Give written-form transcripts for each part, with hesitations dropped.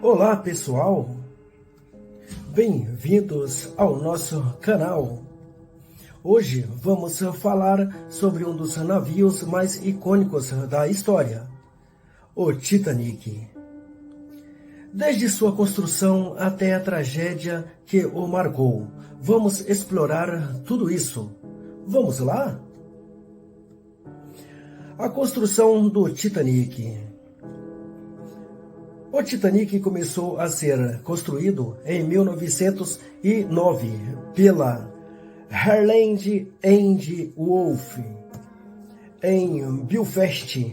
Olá pessoal, bem-vindos ao nosso canal. Hoje vamos falar sobre um dos navios mais icônicos da história, o Titanic. Desde sua construção até a tragédia que o marcou, vamos explorar tudo isso. Vamos lá? A construção do Titanic. O Titanic começou a ser construído em 1909 pela Harland and Wolff em Belfast,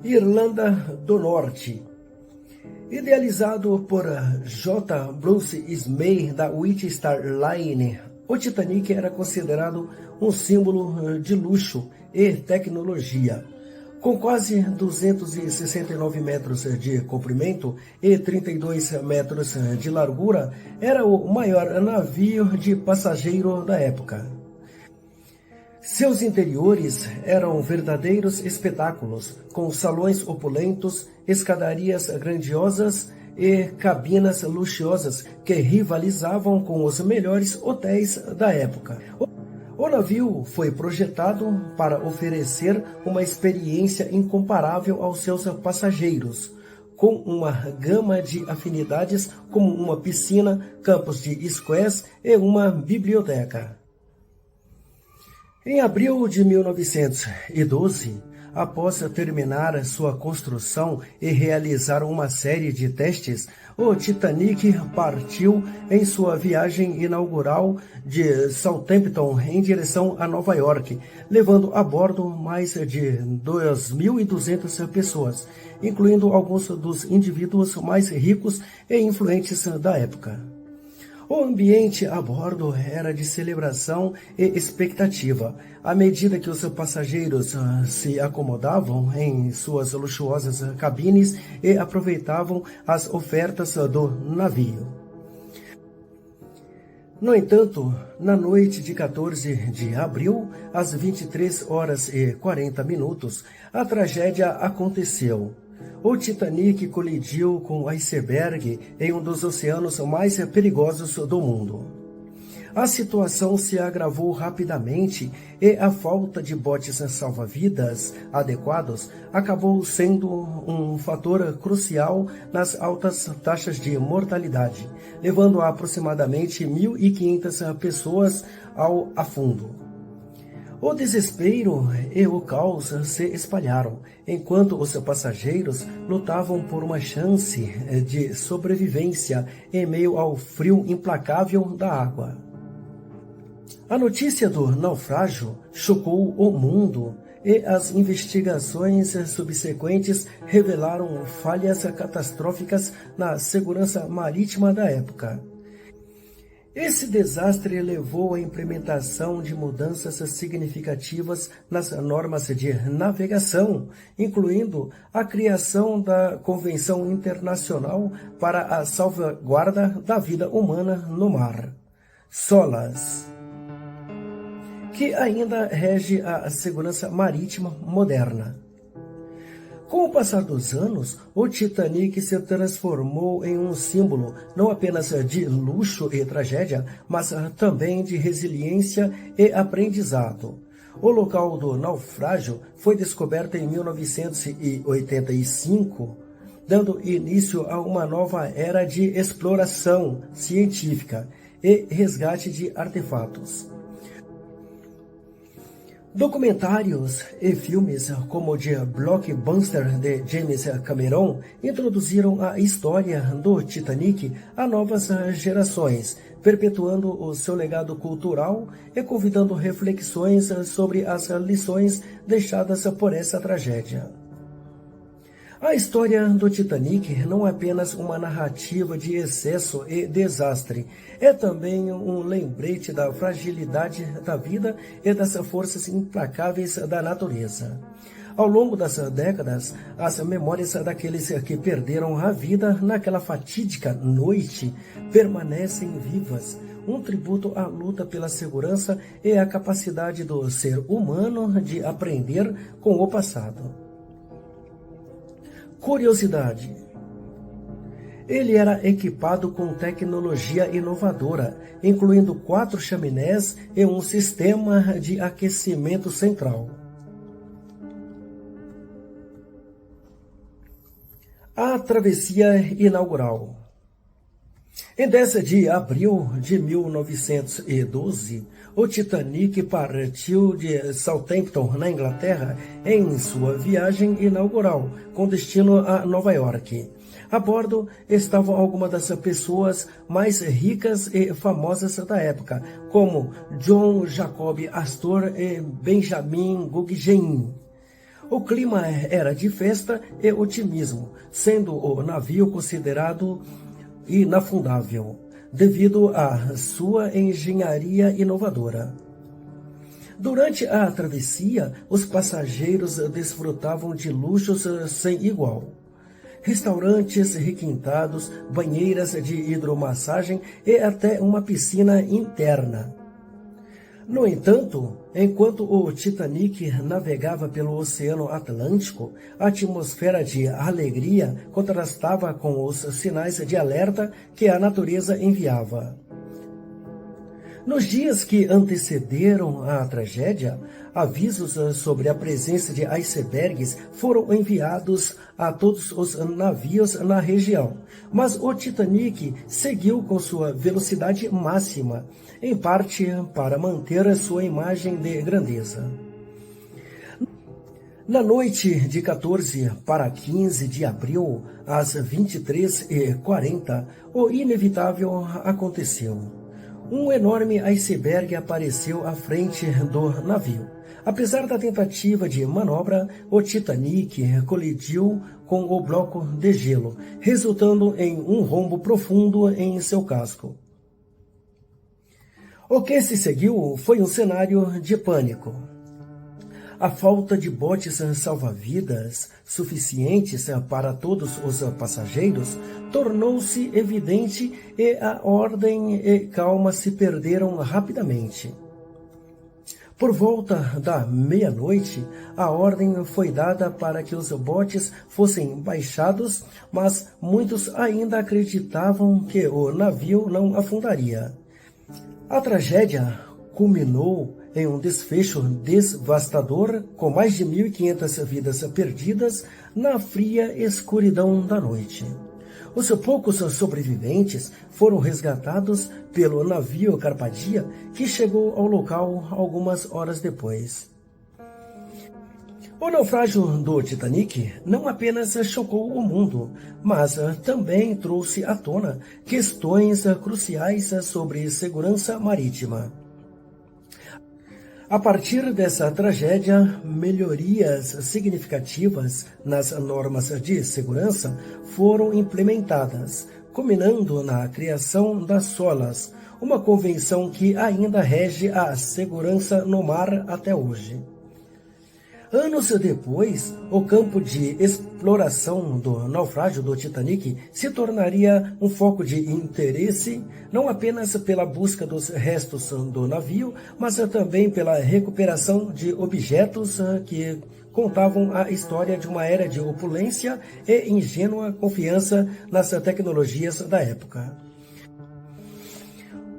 Irlanda do Norte. Idealizado por J. Bruce Ismay da White Star Line, o Titanic era considerado um símbolo de luxo e tecnologia. Com quase 269 metros de comprimento e 32 metros de largura, era o maior navio de passageiro da época. Seus interiores eram verdadeiros espetáculos, com salões opulentos, escadarias grandiosas e cabinas luxuosas que rivalizavam com os melhores hotéis da época. O navio foi projetado para oferecer uma experiência incomparável aos seus passageiros, com uma gama de afinidades como uma piscina, campos de squash e uma biblioteca. Em abril de 1912, após terminar sua construção e realizar uma série de testes, o Titanic partiu em sua viagem inaugural de Southampton em direção a Nova York, levando a bordo mais de 2.200 pessoas, incluindo alguns dos indivíduos mais ricos e influentes da época. O ambiente a bordo era de celebração e expectativa, à medida que os passageiros se acomodavam em suas luxuosas cabines e aproveitavam as ofertas do navio. No entanto, na noite de 14 de abril, às 23 horas e 40 minutos, a tragédia aconteceu. O Titanic colidiu com o iceberg em um dos oceanos mais perigosos do mundo. A situação se agravou rapidamente e a falta de botes salva-vidas adequados acabou sendo um fator crucial nas altas taxas de mortalidade, levando a aproximadamente 1.500 pessoas ao afundo. O desespero e o caos se espalharam, enquanto os passageiros lutavam por uma chance de sobrevivência em meio ao frio implacável da água. A notícia do naufrágio chocou o mundo e as investigações subsequentes revelaram falhas catastróficas na segurança marítima da época. Esse desastre levou à implementação de mudanças significativas nas normas de navegação, incluindo a criação da Convenção Internacional para a Salvaguarda da Vida Humana no Mar, SOLAS, que ainda rege a segurança marítima moderna. Com o passar dos anos, o Titanic se transformou em um símbolo não apenas de luxo e tragédia, mas também de resiliência e aprendizado. O local do naufrágio foi descoberto em 1985, dando início a uma nova era de exploração científica e resgate de artefatos. Documentários e filmes como o de Blockbuster de James Cameron introduziram a história do Titanic a novas gerações, perpetuando o seu legado cultural e convidando reflexões sobre as lições deixadas por essa tragédia. A história do Titanic não é apenas uma narrativa de excesso e desastre, é também um lembrete da fragilidade da vida e das forças implacáveis da natureza. Ao longo das décadas, as memórias daqueles que perderam a vida naquela fatídica noite permanecem vivas, um tributo à luta pela segurança e à capacidade do ser humano de aprender com o passado. Curiosidade: Ele era equipado com tecnologia inovadora, incluindo 4 chaminés e um sistema de aquecimento central. A travessia inaugural. Em 10 de abril de 1912, o Titanic partiu de Southampton, na Inglaterra, em sua viagem inaugural, com destino a Nova York. A bordo estavam algumas das pessoas mais ricas e famosas da época, como John Jacob Astor e Benjamin Guggenheim. O clima era de festa e otimismo, sendo o navio considerado inafundável, devido à sua engenharia inovadora. Durante a travessia, os passageiros desfrutavam de luxos sem igual. Restaurantes requintados, banheiras de hidromassagem e até uma piscina interna. No entanto, enquanto o Titanic navegava pelo Oceano Atlântico, a atmosfera de alegria contrastava com os sinais de alerta que a natureza enviava. Nos dias que antecederam a tragédia, avisos sobre a presença de icebergs foram enviados a todos os navios na região, mas o Titanic seguiu com sua velocidade máxima, em parte para manter sua imagem de grandeza. Na noite de 14 para 15 de abril, às 23h40, o inevitável aconteceu. Um enorme iceberg apareceu à frente do navio. Apesar da tentativa de manobra, o Titanic colidiu com o bloco de gelo, resultando em um rombo profundo em seu casco. O que se seguiu foi um cenário de pânico. A falta de botes salva-vidas suficientes para todos os passageiros tornou-se evidente e a ordem e calma se perderam rapidamente. Por volta da meia-noite, a ordem foi dada para que os botes fossem baixados, mas muitos ainda acreditavam que o navio não afundaria. A tragédia culminou em um desfecho devastador, com mais de 1.500 vidas perdidas na fria escuridão da noite. Os poucos sobreviventes foram resgatados pelo navio Carpadia, que chegou ao local algumas horas depois. O naufrágio do Titanic não apenas chocou o mundo, mas também trouxe à tona questões cruciais sobre segurança marítima. A partir dessa tragédia, melhorias significativas nas normas de segurança foram implementadas, culminando na criação das SOLAS, uma convenção que ainda rege a segurança no mar até hoje. Anos depois, o campo de exploração do naufrágio do Titanic se tornaria um foco de interesse, não apenas pela busca dos restos do navio, mas também pela recuperação de objetos que contavam a história de uma era de opulência e ingênua confiança nas tecnologias da época.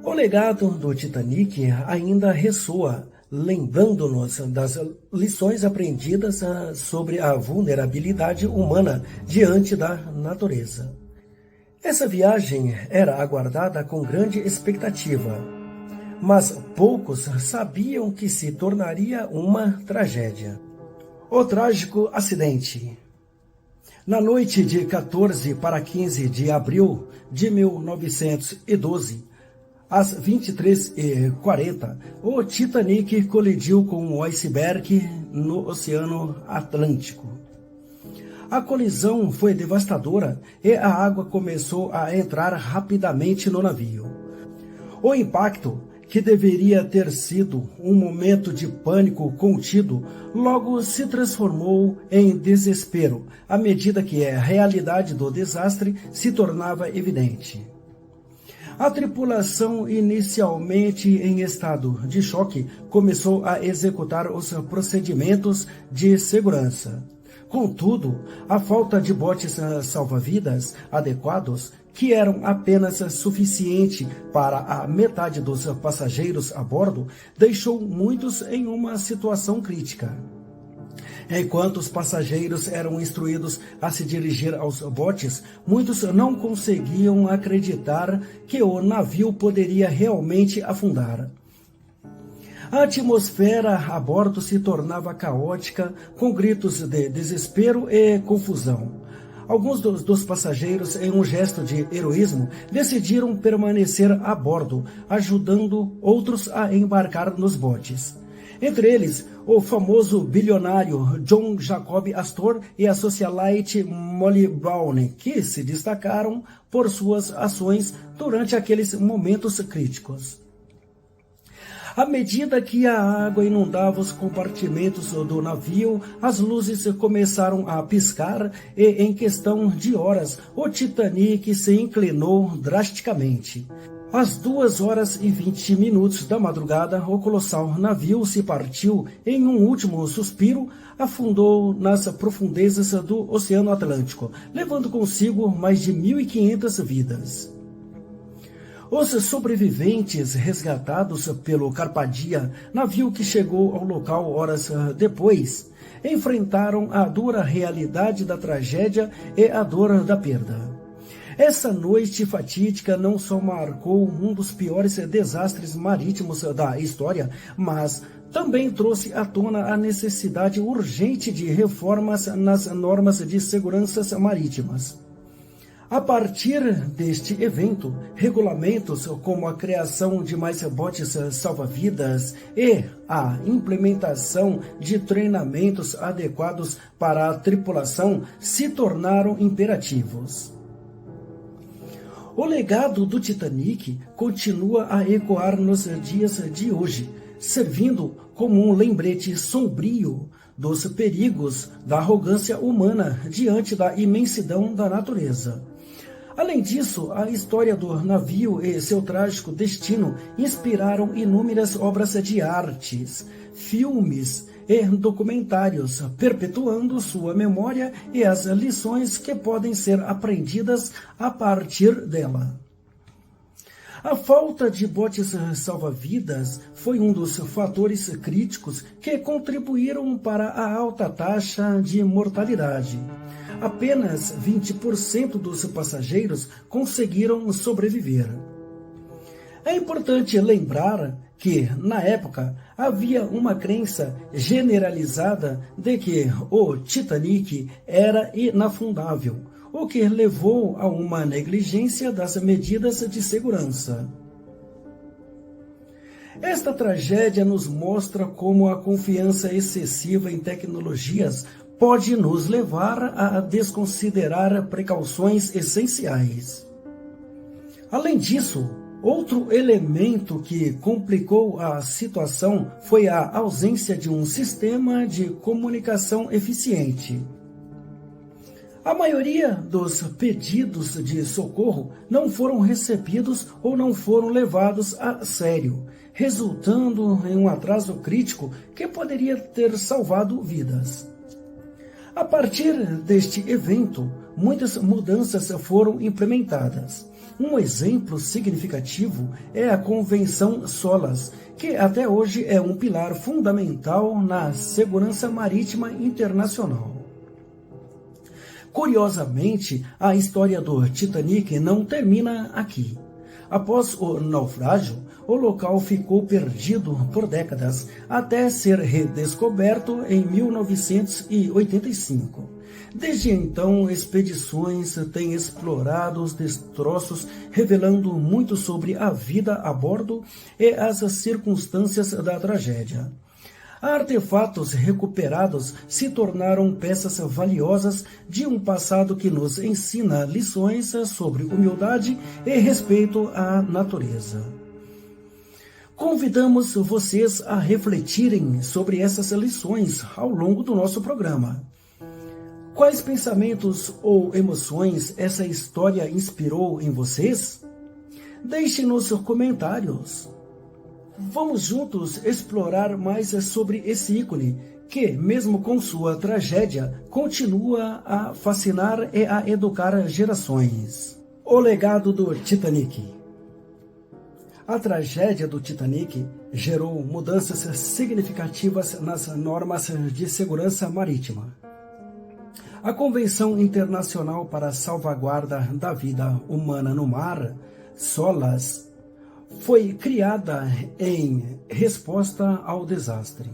O legado do Titanic ainda ressoa, lembrando-nos das lições aprendidas sobre a vulnerabilidade humana diante da natureza. Essa viagem era aguardada com grande expectativa, mas poucos sabiam que se tornaria uma tragédia. O trágico acidente. Na noite de 14 para 15 de abril de 1912, às 23h40, o Titanic colidiu com um iceberg no Oceano Atlântico. A colisão foi devastadora e a água começou a entrar rapidamente no navio. O impacto, que deveria ter sido um momento de pânico contido, logo se transformou em desespero, à medida que a realidade do desastre se tornava evidente. A tripulação, inicialmente em estado de choque, começou a executar os procedimentos de segurança. Contudo, a falta de botes salva-vidas adequados, que eram apenas suficiente para a metade dos passageiros a bordo, deixou muitos em uma situação crítica. Enquanto os passageiros eram instruídos a se dirigir aos botes, muitos não conseguiam acreditar que o navio poderia realmente afundar. A atmosfera a bordo se tornava caótica, com gritos de desespero e confusão. Alguns dos passageiros, em um gesto de heroísmo, decidiram permanecer a bordo, ajudando outros a embarcar nos botes. Entre eles, o famoso bilionário John Jacob Astor e a socialite Molly Brown, que se destacaram por suas ações durante aqueles momentos críticos. À medida que a água inundava os compartimentos do navio, as luzes começaram a piscar e, em questão de horas, o Titanic se inclinou drasticamente. Às 2h20 da madrugada, o colossal navio se partiu em um último suspiro, afundou nas profundezas do Oceano Atlântico, levando consigo mais de 1.500 vidas. Os sobreviventes resgatados pelo Carpadia, navio que chegou ao local horas depois, enfrentaram a dura realidade da tragédia e a dor da perda. Essa noite fatídica não só marcou um dos piores desastres marítimos da história, mas também trouxe à tona a necessidade urgente de reformas nas normas de segurança marítimas. A partir deste evento, regulamentos como a criação de mais botes salva-vidas e a implementação de treinamentos adequados para a tripulação se tornaram imperativos. O legado do Titanic continua a ecoar nos dias de hoje, servindo como um lembrete sombrio dos perigos da arrogância humana diante da imensidão da natureza. Além disso, a história do navio e seu trágico destino inspiraram inúmeras obras de artes, filmes e documentários, perpetuando sua memória e as lições que podem ser aprendidas a partir dela. A falta de botes salva-vidas foi um dos fatores críticos que contribuíram para a alta taxa de mortalidade. Apenas 20% dos passageiros conseguiram sobreviver. É importante lembrar que, na época, havia uma crença generalizada de que o Titanic era inafundável, o que levou a uma negligência das medidas de segurança. Esta tragédia nos mostra como a confiança excessiva em tecnologias pode nos levar a desconsiderar precauções essenciais. Além disso, outro elemento que complicou a situação foi a ausência de um sistema de comunicação eficiente. A maioria dos pedidos de socorro não foram recebidos ou não foram levados a sério, resultando em um atraso crítico que poderia ter salvado vidas. A partir deste evento, muitas mudanças foram implementadas. Um exemplo significativo é a Convenção SOLAS, que até hoje é um pilar fundamental na segurança marítima internacional. Curiosamente, a história do Titanic não termina aqui. Após o naufrágio, o local ficou perdido por décadas, até ser redescoberto em 1985. Desde então, expedições têm explorado os destroços, revelando muito sobre a vida a bordo e as circunstâncias da tragédia. Artefatos recuperados se tornaram peças valiosas de um passado que nos ensina lições sobre humildade e respeito à natureza. Convidamos vocês a refletirem sobre essas lições ao longo do nosso programa. Quais pensamentos ou emoções essa história inspirou em vocês? Deixe nos comentários. Vamos juntos explorar mais sobre esse ícone que, mesmo com sua tragédia, continua a fascinar e a educar gerações. O legado do Titanic. A tragédia do Titanic gerou mudanças significativas nas normas de segurança marítima. A Convenção Internacional para a Salvaguarda da Vida Humana no Mar, SOLAS, foi criada em resposta ao desastre.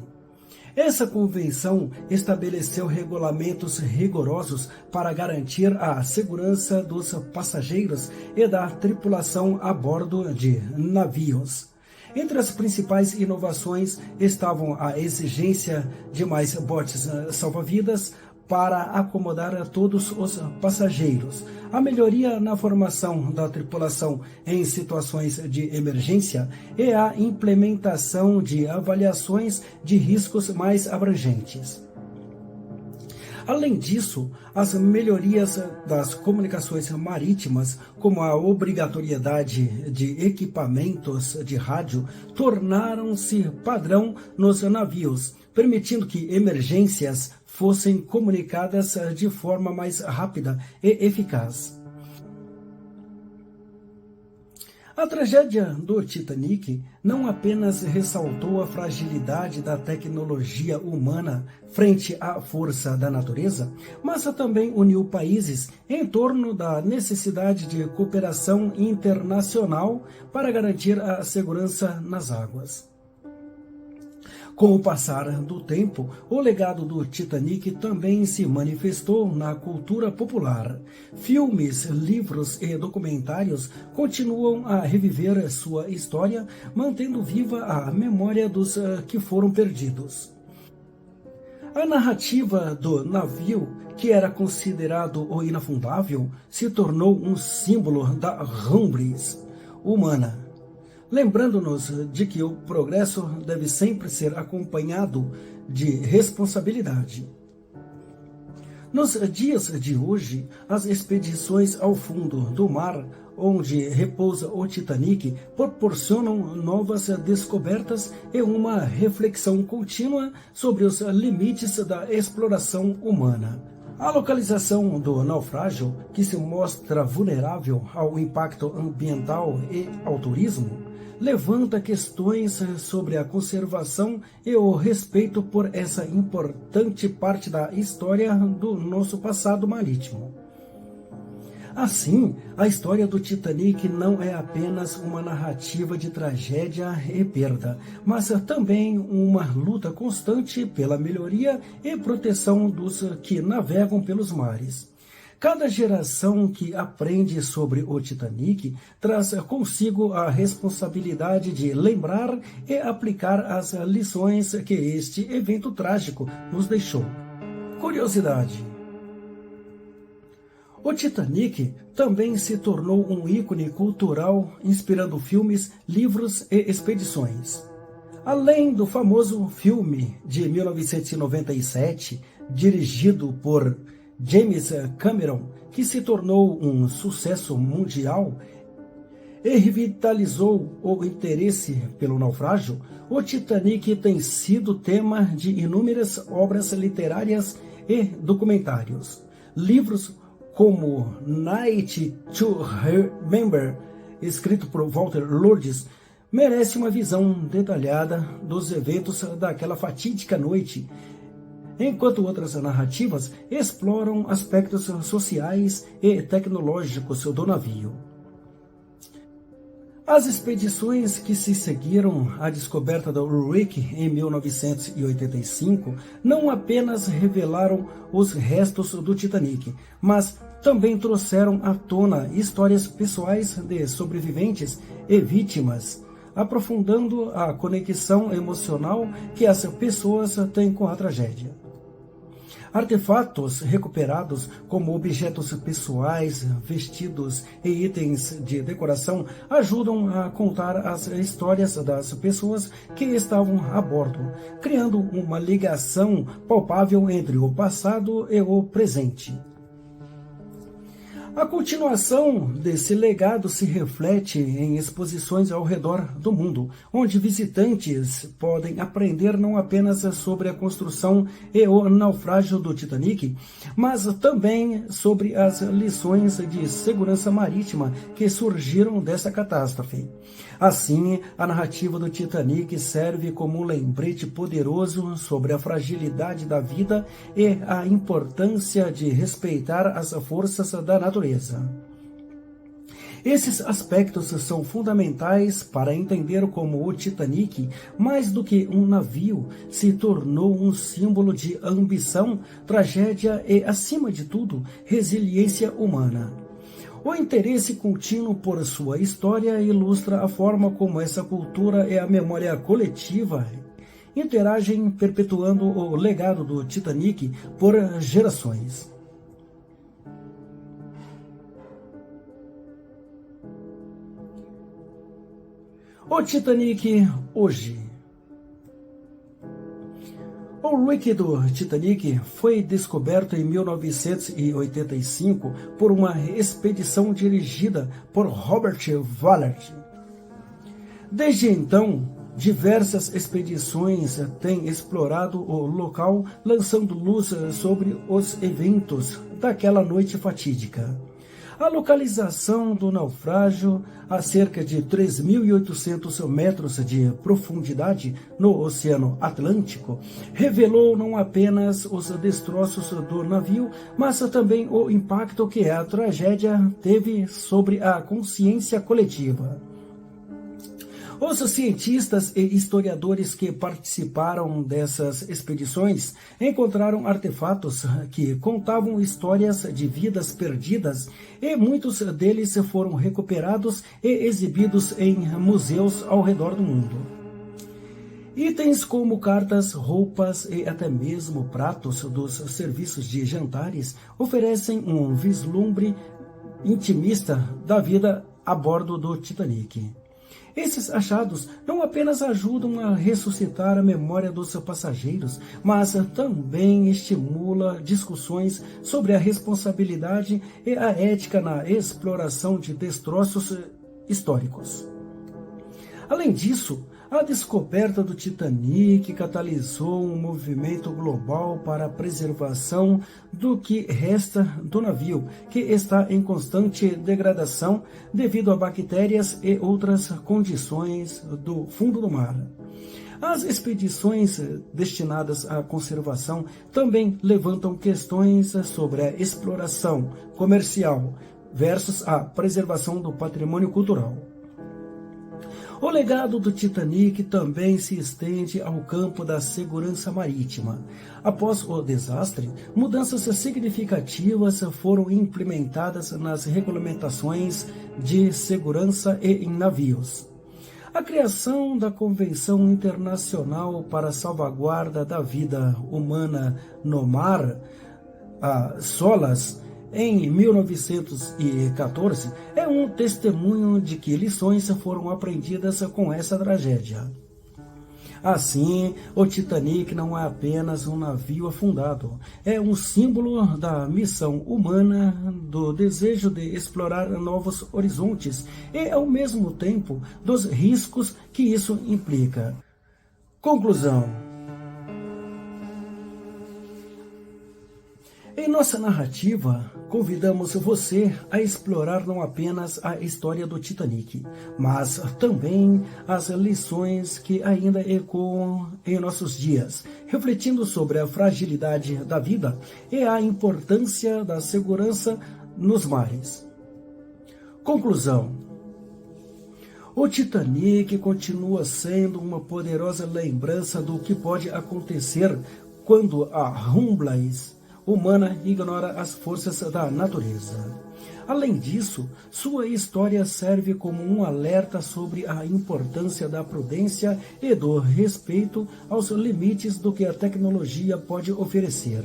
Essa convenção estabeleceu regulamentos rigorosos para garantir a segurança dos passageiros e da tripulação a bordo de navios. Entre as principais inovações estavam a exigência de mais botes salva-vidas para acomodar todos os passageiros, a melhoria na formação da tripulação em situações de emergência e a implementação de avaliações de riscos mais abrangentes. Além disso, as melhorias das comunicações marítimas, como a obrigatoriedade de equipamentos de rádio, tornaram-se padrão nos navios, permitindo que emergências fossem comunicadas de forma mais rápida e eficaz. A tragédia do Titanic não apenas ressaltou a fragilidade da tecnologia humana frente à força da natureza, mas também uniu países em torno da necessidade de cooperação internacional para garantir a segurança nas águas. Com o passar do tempo, o legado do Titanic também se manifestou na cultura popular. Filmes, livros e documentários continuam a reviver sua história, mantendo viva a memória dos que foram perdidos. A narrativa do navio, que era considerado o inafundável, se tornou um símbolo da hubris humana, lembrando-nos de que o progresso deve sempre ser acompanhado de responsabilidade. Nos dias de hoje, as expedições ao fundo do mar, onde repousa o Titanic, proporcionam novas descobertas e uma reflexão contínua sobre os limites da exploração humana. A localização do naufrágio, que se mostra vulnerável ao impacto ambiental e ao turismo, levanta questões sobre a conservação e o respeito por essa importante parte da história do nosso passado marítimo. Assim, a história do Titanic não é apenas uma narrativa de tragédia e perda, mas também uma luta constante pela melhoria e proteção dos que navegam pelos mares. Cada geração que aprende sobre o Titanic traz consigo a responsabilidade de lembrar e aplicar as lições que este evento trágico nos deixou. Curiosidade: o Titanic também se tornou um ícone cultural, inspirando filmes, livros e expedições. Além do famoso filme de 1997, dirigido por James Cameron, que se tornou um sucesso mundial e revitalizou o interesse pelo naufrágio, o Titanic tem sido tema de inúmeras obras literárias e documentários. Livros como Night to Remember, escrito por Walter Lourdes, merece uma visão detalhada dos eventos daquela fatídica noite, enquanto outras narrativas exploram aspectos sociais e tecnológicos do navio. As expedições que se seguiram à descoberta do Wreck em 1985 não apenas revelaram os restos do Titanic, mas também trouxeram à tona histórias pessoais de sobreviventes e vítimas, aprofundando a conexão emocional que as pessoas têm com a tragédia. Artefatos recuperados, como objetos pessoais, vestidos e itens de decoração, ajudam a contar as histórias das pessoas que estavam a bordo, criando uma ligação palpável entre o passado e o presente. A continuação desse legado se reflete em exposições ao redor do mundo, onde visitantes podem aprender não apenas sobre a construção e o naufrágio do Titanic, mas também sobre as lições de segurança marítima que surgiram dessa catástrofe. Assim, a narrativa do Titanic serve como um lembrete poderoso sobre a fragilidade da vida e a importância de respeitar as forças da natureza. Esses aspectos são fundamentais para entender como o Titanic, mais do que um navio, se tornou um símbolo de ambição, tragédia e, acima de tudo, resiliência humana. O interesse contínuo por sua história ilustra a forma como essa cultura e a memória coletiva interagem, perpetuando o legado do Titanic por gerações. O Titanic hoje. O wreck do Titanic foi descoberto em 1985 por uma expedição dirigida por Robert Wallard. Desde então, diversas expedições têm explorado o local, lançando luz sobre os eventos daquela noite fatídica. A localização do naufrágio, a cerca de 3.800 metros de profundidade no Oceano Atlântico, revelou não apenas os destroços do navio, mas também o impacto que a tragédia teve sobre a consciência coletiva. Os cientistas e historiadores que participaram dessas expedições encontraram artefatos que contavam histórias de vidas perdidas e muitos deles foram recuperados e exibidos em museus ao redor do mundo. Itens como cartas, roupas e até mesmo pratos dos serviços de jantares oferecem um vislumbre intimista da vida a bordo do Titanic. Esses achados não apenas ajudam a ressuscitar a memória dos passageiros, mas também estimula discussões sobre a responsabilidade e a ética na exploração de destroços históricos. Além disso, a descoberta do Titanic catalisou um movimento global para a preservação do que resta do navio, que está em constante degradação devido a bactérias e outras condições do fundo do mar. As expedições destinadas à conservação também levantam questões sobre a exploração comercial versus a preservação do patrimônio cultural. O legado do Titanic também se estende ao campo da segurança marítima. Após o desastre, mudanças significativas foram implementadas nas regulamentações de segurança e em navios. A criação da Convenção Internacional para a Salvaguarda da Vida Humana no Mar, a SOLAS, em 1914, é um testemunho de que lições foram aprendidas com essa tragédia. Assim, o Titanic não é apenas um navio afundado, é um símbolo da missão humana, do desejo de explorar novos horizontes e, ao mesmo tempo, dos riscos que isso implica. Conclusão. Em nossa narrativa, convidamos você a explorar não apenas a história do Titanic, mas também as lições que ainda ecoam em nossos dias, refletindo sobre a fragilidade da vida e a importância da segurança nos mares. Conclusão. O Titanic continua sendo uma poderosa lembrança do que pode acontecer quando a humblez humana ignora as forças da natureza. Além disso, sua história serve como um alerta sobre a importância da prudência e do respeito aos limites do que a tecnologia pode oferecer.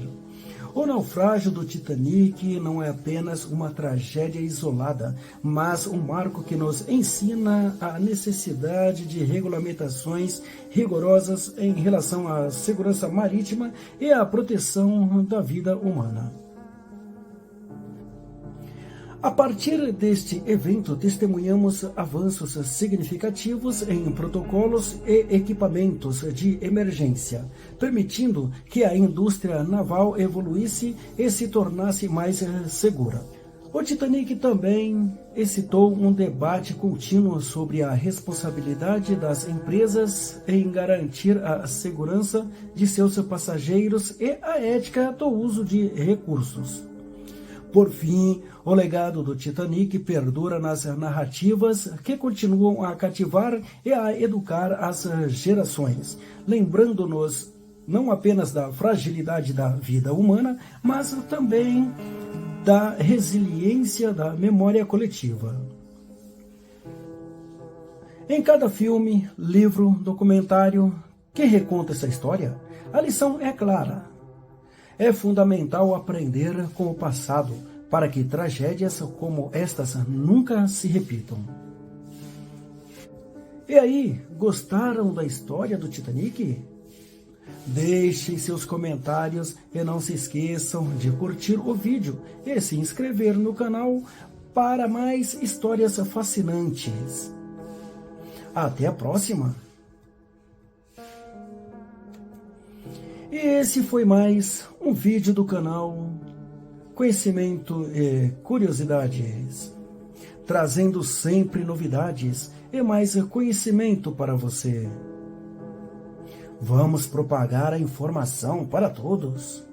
O naufrágio do Titanic não é apenas uma tragédia isolada, mas um marco que nos ensina a necessidade de regulamentações rigorosas em relação à segurança marítima e à proteção da vida humana. A partir deste evento, testemunhamos avanços significativos em protocolos e equipamentos de emergência, permitindo que a indústria naval evoluísse e se tornasse mais segura. O Titanic também excitou um debate contínuo sobre a responsabilidade das empresas em garantir a segurança de seus passageiros e a ética do uso de recursos. Por fim, o legado do Titanic perdura nas narrativas que continuam a cativar e a educar as gerações, lembrando-nos não apenas da fragilidade da vida humana, mas também da resiliência da memória coletiva. Em cada filme, livro, documentário que reconta essa história, a lição é clara. É fundamental aprender com o passado para que tragédias como estas nunca se repitam. E aí, gostaram da história do Titanic? Deixem seus comentários e não se esqueçam de curtir o vídeo e se inscrever no canal para mais histórias fascinantes. Até a próxima! E esse foi mais um vídeo do canal Conhecimento e Curiosidades, trazendo sempre novidades e mais conhecimento para você. Vamos propagar a informação para todos.